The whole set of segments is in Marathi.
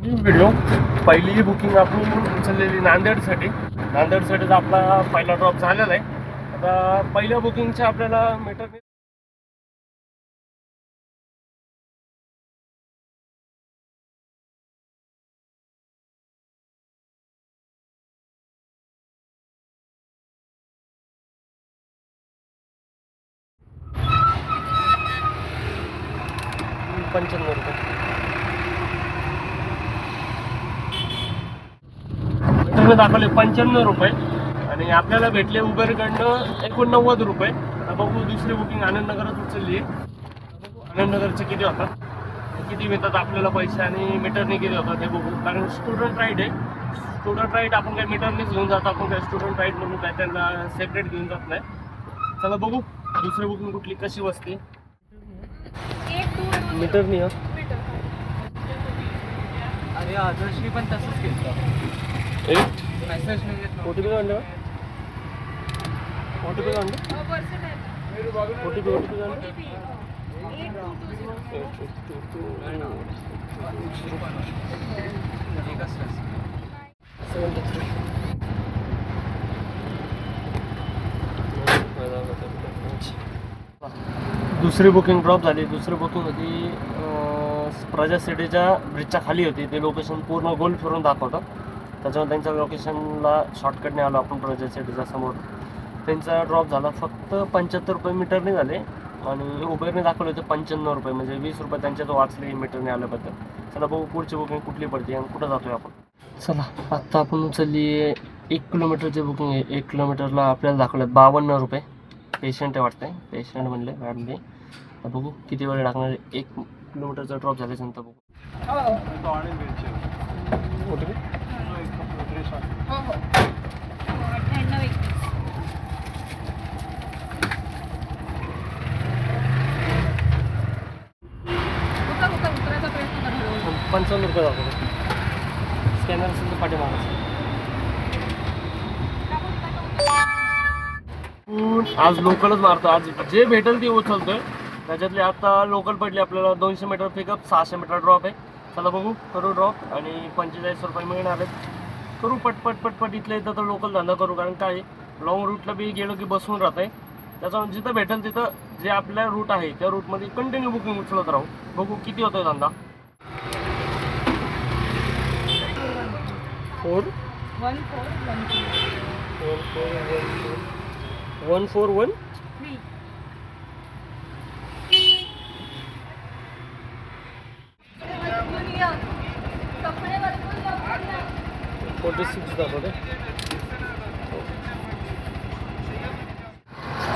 व्हिडिओ पहिली बुकिंग आपण उचललेली नांदेडसाठीचा आपला पहिला ड्रॉप झालेला आहे. आता पहिल्या बुकिंगच्या आपल्याला मीटर 95 रुपये मीटरने दाखवले 95 रुपये आणि आपल्याला भेटले उबेरकडनं 89 रुपये. आता बघू दुसरी बुकिंग आनंदनगरच उचलली आहे. आनंदनगरचे किती होतात, किती मिळतात आपल्याला पैसे आणि मीटरने किती होतात हे बघू. कारण स्टुडंट राईड आहे. स्टुडंट राईड आपण काही मीटरनेच घेऊन जातो, आपण काही स्टुडंट राईड म्हणून काय त्यांना सेपरेट घेऊन जात नाही. चला बघू दुसरी बुकिंग कुठली कशी बसते. मीटरनी अरे आदर्शनी पण तसंच केलं. मेसेज OTP काढलं OTP काढलं OTP काढलं 73. दुसरी बुकिंग ड्रॉप झाली. दुसरी बुकिंग होती प्रजा सिटीच्या ब्रिजच्या खाली होती. ते लोकेशन पूर्ण गोल फिरून दाखवतं. त्याच्यामुळे त्यांच्या लोकेशनला शॉर्टकटने आलो आपण प्रजा सिटीच्या समोर. त्यांचा ड्रॉप झाला फक्त 75 रुपये मीटरने झाले आणि उबेरने दाखवले होते 95 रुपये, म्हणजे 20 रुपये त्यांच्यात वाचले मीटरने आल्याबद्दल. चला बघू पुढची बुकिंग कुठली पडते आणि कुठं जातोय आपण. चला आत्ता आपण उचलली 1 किलोमीटरची बुकिंग आहे. 1 किलोमीटरला आपल्याला दाखवले 52 रुपये. पेशंट आहे वाटतं, पेशंट म्हणले मॅडमने. आता बघू किती वेळ लागणार. 1 किलोमीटरचा ड्रॉप झाल्यानंतर बघू. उतरायचा प्रयत्न करा. 55 रुपये दाखवतो. स्कॅनर असेल तर पाठीमागायचं. आज लोकलच मारतो. आज जे भेटेल ते उचलतोय. त्याच्यातले आता लोकल पडली आपल्याला 200 मीटर पिकअप, 600 मीटर ड्रॉप आहे. चला बघू करू ड्रॉप आणि 45 रुपये मिळणार आहेत. करू पटपट इथल्या इथं तर लोकल धंदा करू. कारण काय लॉंग रूटला बी गेलो की बसून राहत आहे. त्याच्यामुळे जिथं भेटेल तिथं जे आपल्या रूट आहे त्या रूटमध्ये कंटिन्यू बुकिंग उचलत राहू. बघू किती होतोय धंदा. 1413 46 दाखवते.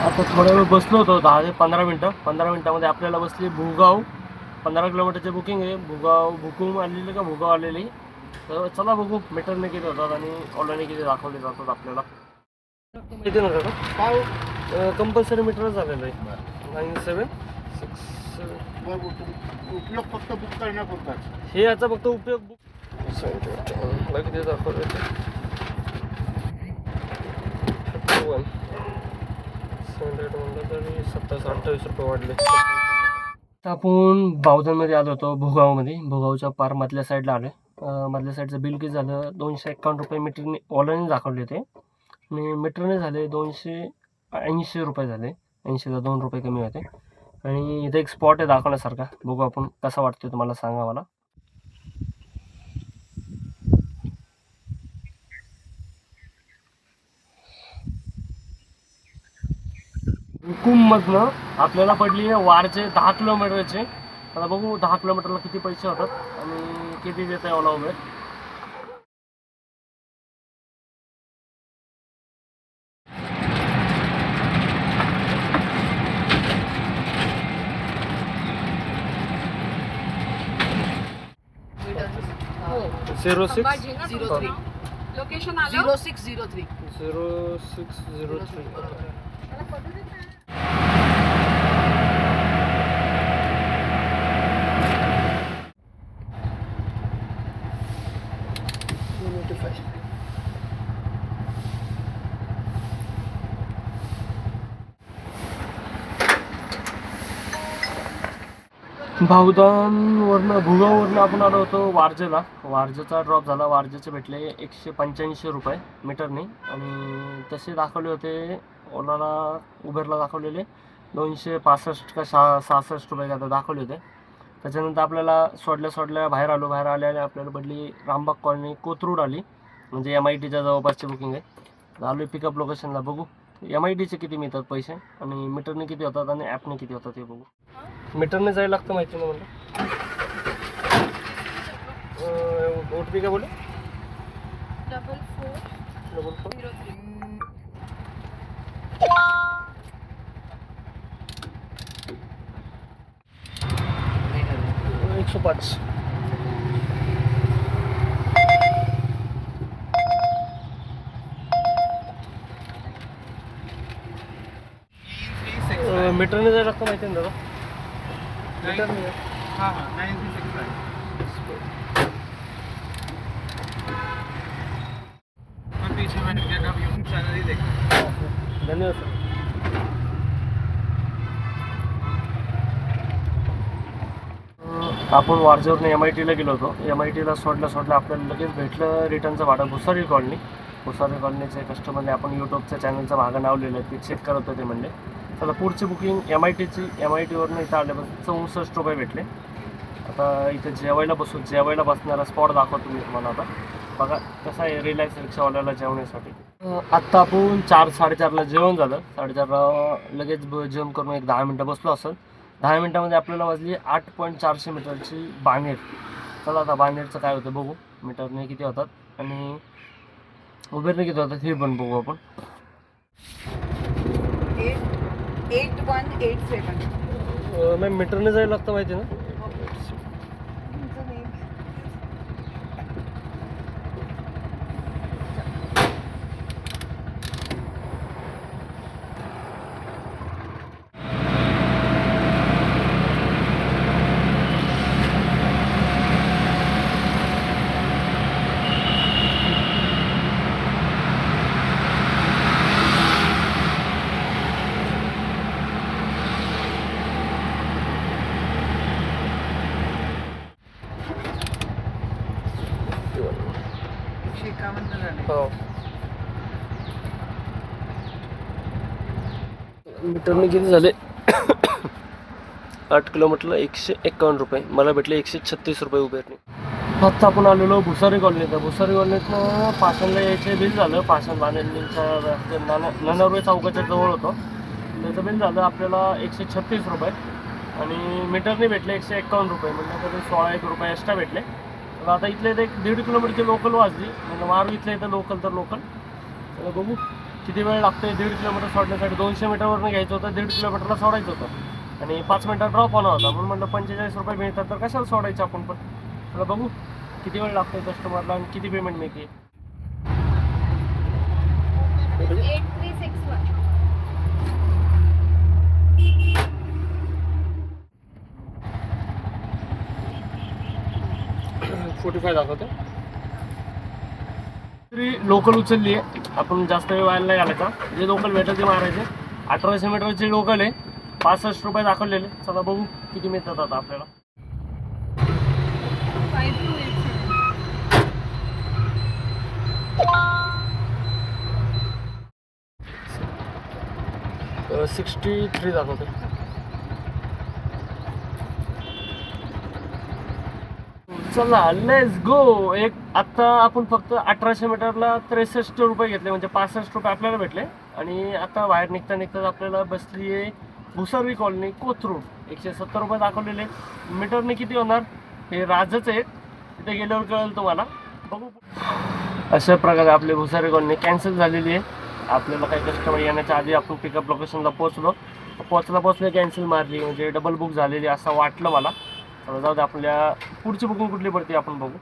आता थोडा वेळ बसलो होतो, 10 ते 15 मिनटं. 15 मिनटामध्ये आपल्याला बसली भुगाव. 15 किलोमीटरची बुकिंग आहे. भुगाव आलेली का भुगाव आलेली. तर चला बघू मीटरने किती होतात आणि ऑनलाईन किती दाखवले जातात आपल्याला. माहिती नका का काय कंपल्सरी मीटरच झालेलं आहे. 9767 उपयोग फक्त बुक करण्यापुरताच. हे याचा फक्त उपयोग बुक किती दाखवलं 51 म्हणलं तरी 27-28 रुपये वाढले. आपण बावधनमध्ये आलो होतो भुगावमध्ये. भुगावच्या पार मधल्या साईडला आलो. मधल्या साईडचं बिल किती झालं 251 रुपये मीटरने ऑनलाईन दाखवले होते आणि मीटरने झाले 280 रुपये झाले. 80ला 2 रुपये कमी होते. आणि इथे एक स्पॉट आहे दाखवण्यासारखा. बघू आपण कसा वाटतोय तुम्हाला सांगा मला. हुकुममधनं आपल्याला पडली आहे वारचे 10 किलोमीटरचे. आता बघू 10 किलोमीटरला किती पैसे होतात आणि किती देत आहे ओला उबेर. हो 0603 लोकेशन आलं 0603. 0603 भावदानवरनं भुगावरनं आपण आलो होतो वारजेला. वारजेचा ड्रॉप झाला. वारजेचे भेटले 185 रुपये मीटरने आणि तसे दाखवले होते ओलाला, उबेरला दाखवलेले 265 का 66 रुपये का दाखवले होते. त्याच्यानंतर आपल्याला सोडल्या बाहेर आल्याने आपल्याला पडली रामबाग कॉलनी कोथरूड आली, म्हणजे MITच्या जवळपासची बुकिंग आहे. आलो पिकअप लोकेशनला. बघू MITचे किती मिळतात पैसे आणि मीटरने किती होतात आणि ॲपने किती होतात हे बघू. मीटरने जायला लागतं माहिती ना मला. OTP काय बोले? 4403. 105. मीटरने जायला लागतं माहिती ना दादा. मीटरने हां हां 9365. हम पीछे मैंने क्या आप यूट्यूब चैनल ही देखा. धन्यवाद सर. आपण वारजेवरून MITला गेलो होतो. MITला सोडलं आपल्याला लगेच भेटलं रिटर्नचं भाडं भुसारी कॉलनीचे कस्टमरने आपण यूट्यूबच्या चॅनलचं भागं नावलेलं आहे, ते चेक करत होते म्हणले. चला पुढची बुकिंग MITवरून इथं आल्यापासून 64 रुपये भेटले. आता इथं जेवायला बसणारा स्पॉट दाखवतो मी तुम्हाला. आता बघा कसं आहे रिलॅक्स रिक्षावाल्याला जेवण्यासाठी. आत्ता आपण 4-4:30ला जेवण झालं. 4:30ला लगेच जेवण करून एक 10 मिनटं बसलो असेल. 10 मिनटामध्ये आपल्याला वाजली 8.400 मीटरची बाणेर. चला आता बाणेरचं काय होतं बघू, मीटरने किती होतात आणि उबेरने किती होतात हे पण बघू आपण. 8187. मॅम मीटरने जायला लागतं माहिती ना. हो मीटरने किती झाले 8 किलोमीटरला 151 रुपये. मला भेटले 136 रुपये उबेरने. आत्ता आपण आलेलो भुसारी कॉलनीत. भुसारी कॉलनीतनं पाषाणला यायचे बिल झालं. पाषाण बांधणीच्या ननवरे चौकाच्या जवळ होतं. त्याचं बिल झालं आपल्याला 136 रुपये आणि मीटरने भेटले 151 रुपये. म्हणजे तरी 16-1 रुपये एक्स्ट्रा भेटले. तर आता इथले एक 1.5 किलोमीटरची लोकल वाजली. म्हणजे मारू इथले इथं लोकल तर लोकल. तर बघू किती वेळ लागतो. 1.5 किलोमीटर सोडण्यासाठी 200 मीटरवरनं घ्यायचं होतं, 1.5 किलोमीटरला सोडायचं होतं आणि 5 मिनटात ड्रॉप होणार होता. म्हणून म्हटलं 45 रुपये मिळतात तर कशाला सोडायचं आपण पण. तर बघू किती वेळ लागतो कस्टमरला आणि किती पेमेंट मिळते. 8361. 45 दाखवतो. तरी लोकल उचलली आहे आपण. जास्त वेळ व्हायला नाही घालायचा. जे लोकल भेटेल ते मारायचे. 1800 मीटरची लोकल आहे. 65 रुपये दाखवलेले. चला बघू किती मिळतात आता आपल्याला. 63 दाखवते. चला लेट्स गो. एक आत्ता आपण फक्त 1800 मीटरला 63 रुपये घेतले, म्हणजे 65 रुपये आपल्याला भेटले. आणि आता बाहेर निघता आपल्याला बसली आहे भुसारी कॉलनी कोथरूड. 170 रुपये दाखवलेले. मीटरने किती होणार हे राजच आहे, तिथे गेल्यावर कळेल तुम्हाला. बघू. अशा प्रकारे आपली भुसारी कॉलनी कॅन्सल झालेली आहे. आपल्याला काही कस्टमर येण्याच्या आधी आपण पिकअप लोकेशनला पोचले कॅन्सल मारली, म्हणजे डबल बुक झालेली असं वाटलं मला. जाऊ दे, आपल्या पुढची बुकिंग कुठली पडते आपण बघू.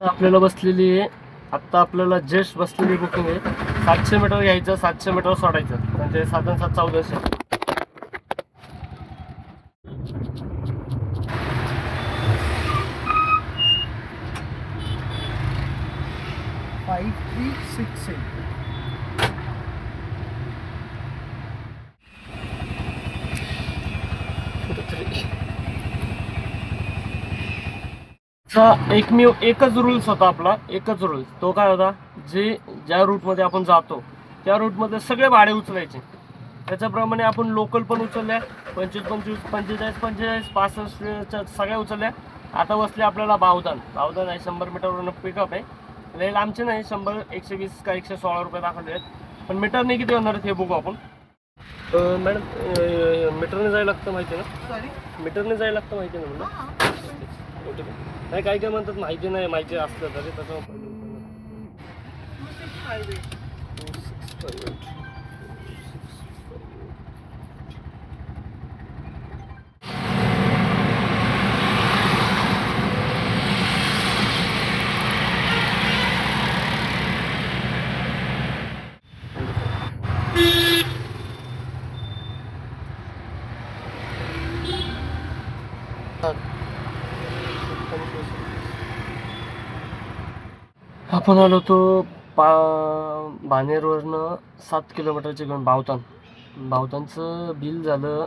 आपल्याला बसलेली आहे आत्ता आपल्याला जस्ट बसलेली बुकिंग आहे. 700 मीटर घ्यायचं, 700 मीटर सोडायचं, म्हणजे 7-7 1400. एकच रूल्स होता आपला, एकच रूल. तो काय होता, ज्या रूटमध्ये आपण जातो त्या रूटमध्ये सगळे भाडे उचलायचे. त्याच्याप्रमाणे आपण लोकल पण उचलल्या 25, 45, 45, 65 सगळ्या उचलल्या. आता बसले आपल्याला बावधन आहे, 100 मीटरवरून पिकअप आहे. लय लांबचे नाही, 100, 120 का 116 रुपये दाखवले आहेत. पण मीटरने किती होणार हे बघू आपण. मॅडम मीटरने जायला लागतं माहिती आहे ना? सॉरी. मीटरने जायला लागतं माहिती आहे ना म्हणलं. ओके. नाही काय काय म्हणतात माहिती नाही, माहिती असलं तरी त्याचं आपण आलो तो बानेरवरनं 7 किलोमीटरचे घेऊन बावतांचं बिल झालं.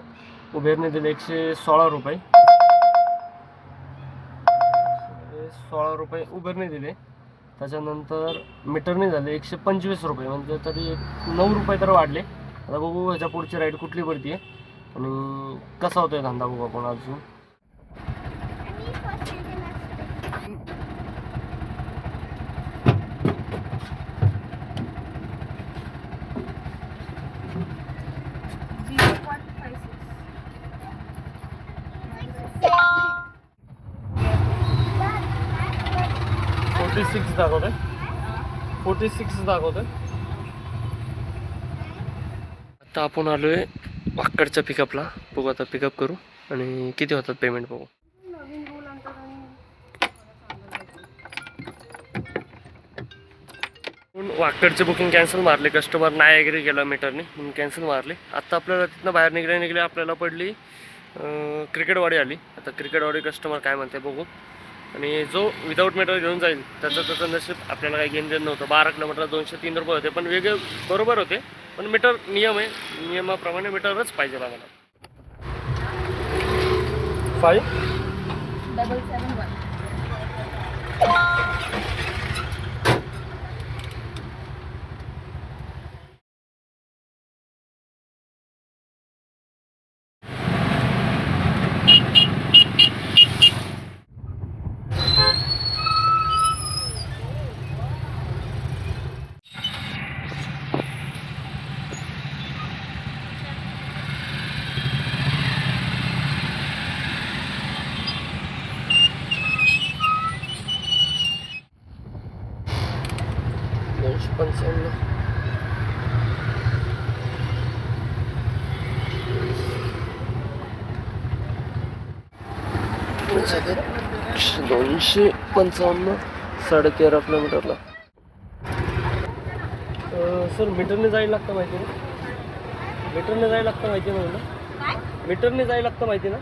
उबेरने दिले 116 रुपये. 16 रुपये उबेरने दिले. त्याच्यानंतर मीटरने झाले 125 रुपये. म्हणजे तरी 9 रुपये तर वाढले. आता बघू ह्याच्या पुढची राईड कुठली पडते आणि कसा होतोय धंदा बघू आपण अजून. फोर्टी सिक्स दाखवतोय. आता आपण आलोय वाकडच्या पिकअपला. बघू आता पिकअप करू आणि किती होतात पेमेंट बघू. वाकडचे बुकिंग कॅन्सल मारले. कस्टमर नाही ॲग्री केला मीटरने म्हणून कॅन्सल मारले. आता आपल्याला तिथनं बाहेर निघले आपल्याला पडली क्रिकेटवाडी आली. आता क्रिकेटवाडी कस्टमर काय म्हणते बघू. आणि जो विदाऊट मीटर घेऊन जाईल त्याचं नशीब. आपल्याला काही घेणं देणं नव्हतं. 12 किलोमीटरला 203 रुपये होते. पण वेगळे बरोबर होते. पण मीटर नियम आहे, नियमाप्रमाणे मीटरच पाहिजे आम्हाला. 5771. $255 13.5 किलोमीटरला. सर मीटरने जायला लागतं माहिती ना? मीटरने जायला लागतं माहिती ना म्हणलं. मीटरने जायला लागतं माहिती ना?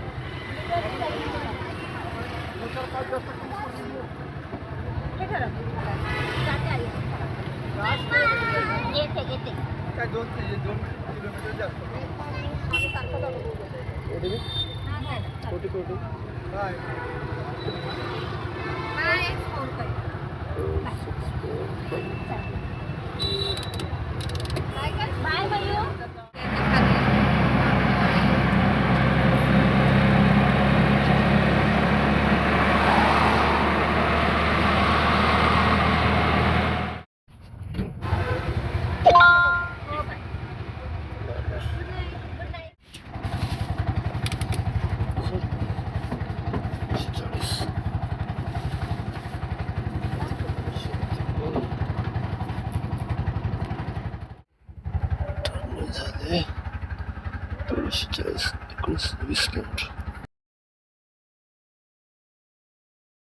काय 2 किलोमीटर जास्त. कोटी काय झाले 340 19 20 किलोमीटर.